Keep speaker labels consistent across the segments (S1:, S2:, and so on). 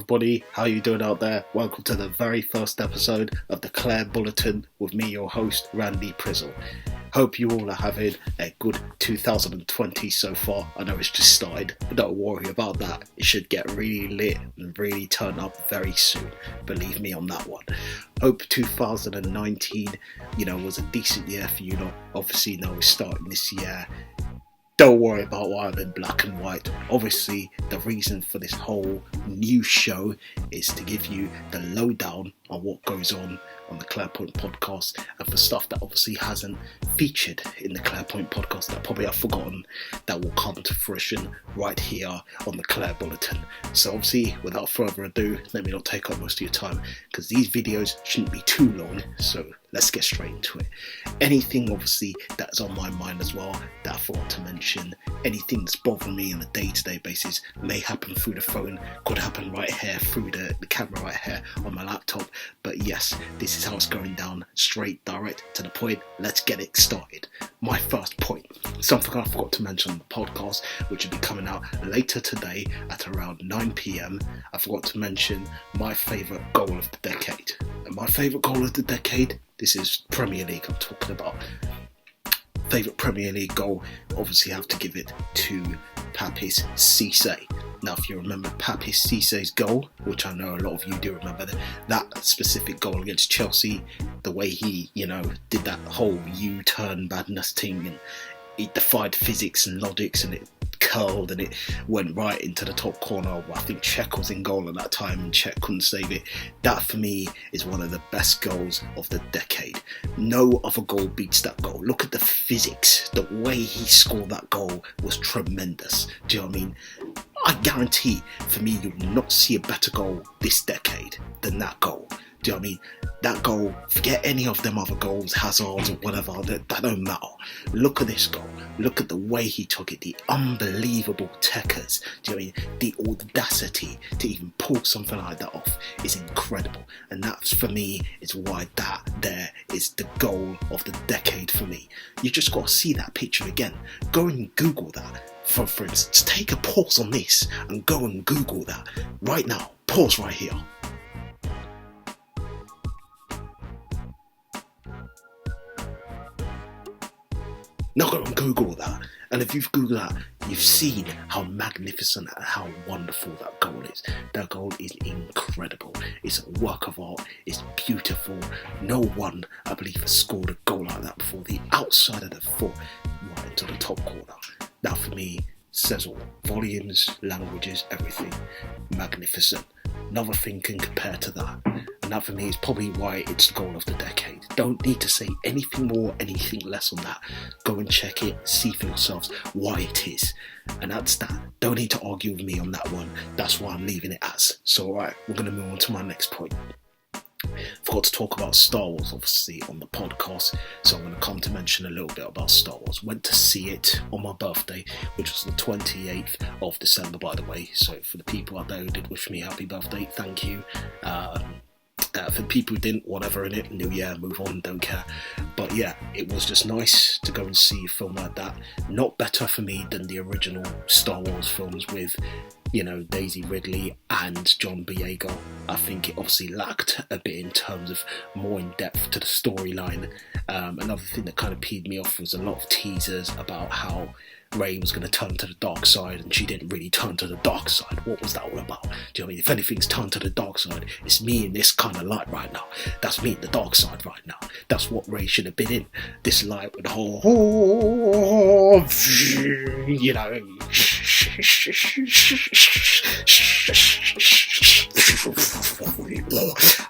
S1: everybody, how you doing out there? Welcome to the very first episode of the Clear Bulletin with me, your host, Randy Prizzle. Hope you all are having a good 2020 so far. I know it's just started, but don't worry about that. It should get really lit and really turn up very soon. Believe me on that one. Hope 2019, was a decent year for you lot. Obviously, now we're starting this year. Don't worry about why I'm in black and white. Obviously, the reason for this whole new show is to give you the lowdown on what goes on the Clairpoint podcast, and for stuff that obviously hasn't featured in the Clairpoint podcast that probably I've forgotten, that will come to fruition right here on the Clear Bulletin. So obviously, without further ado, let me not take up most of your time, because these videos shouldn't be too long, so let's get straight into it. Anything obviously that's on my mind as well that I forgot to mention, anything that's bothering me on a day-to-day basis, may happen through the phone, could happen right here through the camera right here on my laptop. But yes, this is how it's going down, straight, direct to the point. Let's get it started. My first point, something I forgot to mention on the podcast, which will be coming out later today at around 9 p.m. I forgot to mention my favourite goal of the decade. And my favourite goal of the decade, this is Premier League I'm talking about. Favourite Premier League goal, obviously have to give it to Papiss Cisse. Now, if you remember Papiss Cisse's goal, which I know a lot of you do remember, that specific goal against Chelsea, the way he, did that whole U-turn madness thing, and he defied physics and logics, and it curled and it went right into the top corner. I think Cech was in goal at that time and Cech couldn't save it. That for me is one of the best goals of the decade. No other goal beats that goal. Look at the physics. The way he scored that goal was tremendous. Do you know what I mean? I guarantee for me you will not see a better goal this decade than that goal. Do you know what I mean? That goal, forget any of them other goals, Hazard's or whatever, that don't matter. Look at this goal. Look at the way he took it, the unbelievable techers. Do you know what I mean? The audacity to even pull something like that off is incredible. And that's, for me, is why that there is the goal of the decade for me. You just got to see that picture again. Go and Google that. For instance, take a pause on this and go and Google that right now. Pause right here. Now go and Google that, and if you've Googled that, you've seen how magnificent and how wonderful that goal is. That goal is incredible. It's a work of art. It's beautiful. No one, I believe, has scored a goal like that before. The outside of the foot, right into the top corner. That for me says all. Volumes, languages, everything. Magnificent. Nothing can compare to that. And that for me is probably why it's the goal of the decade. Don't need to say anything more, anything less on that. Go and check it, see for yourselves why it is. And that's that. Don't need to argue with me on that one. That's why I'm leaving it as. So alright, we're going to move on to my next point. Forgot to talk about Star Wars, obviously, on the podcast, so I'm going to come to mention a little bit about Star Wars. Went to see it on my birthday, which was the 28th of December, by the way. So for the people out there who did wish me happy birthday, thank you. For the people who didn't, whatever in it, new year, move on, don't care. But yeah, it was just nice to go and see a film like that. Not better for me than the original Star Wars films with, Daisy Ridley and John Boyega. I think it obviously lacked a bit in terms of more in depth to the storyline. Another thing that kind of peed me off was a lot of teasers about how Rey was going to turn to the dark side, and she didn't really turn to the dark side. What was that all about? Do you know what I mean? If anything's turned to the dark side, it's me in this kind of light right now. That's me in the dark side right now. That's what Rey should have been in. This light with the whole,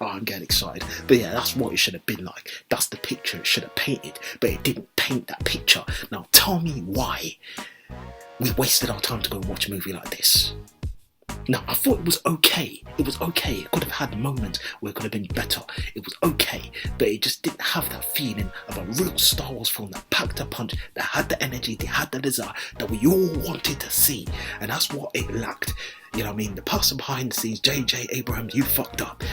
S1: Oh, I'm getting excited. But yeah, that's what it should have been like. That's the picture it should have painted, but it didn't paint that picture. Now tell me why we wasted our time to go watch a movie like this. Now, I thought it was okay. It was okay. It could have had moments where it could have been better. It was okay, but it just didn't have that feeling of a real Star Wars film that packed a punch, that had the energy, that had the desire that we all wanted to see. And that's what it lacked. You know what I mean? The person behind the scenes, J.J. Abrams, you fucked up.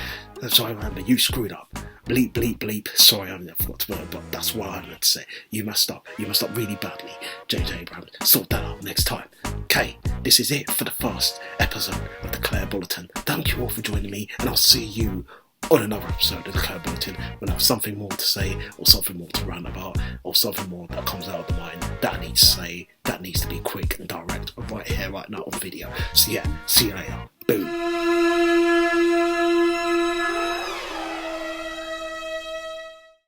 S1: I'm sorry, man, but you screwed up. Bleep, bleep, bleep. Sorry, I forgot to word, but that's what I meant to say. You messed up. You messed up really badly. J.J. Abrams, sort that out next time. Okay, this is it for the first episode of the Clear Bulletin. Thank you all for joining me, and I'll see you on another episode of the Clear Bulletin when I have something more to say, or something more to rant about, or something more that comes out of the mind that I need to say, that needs to be quick and direct, right here, right now on video. So yeah, see you later. Boom.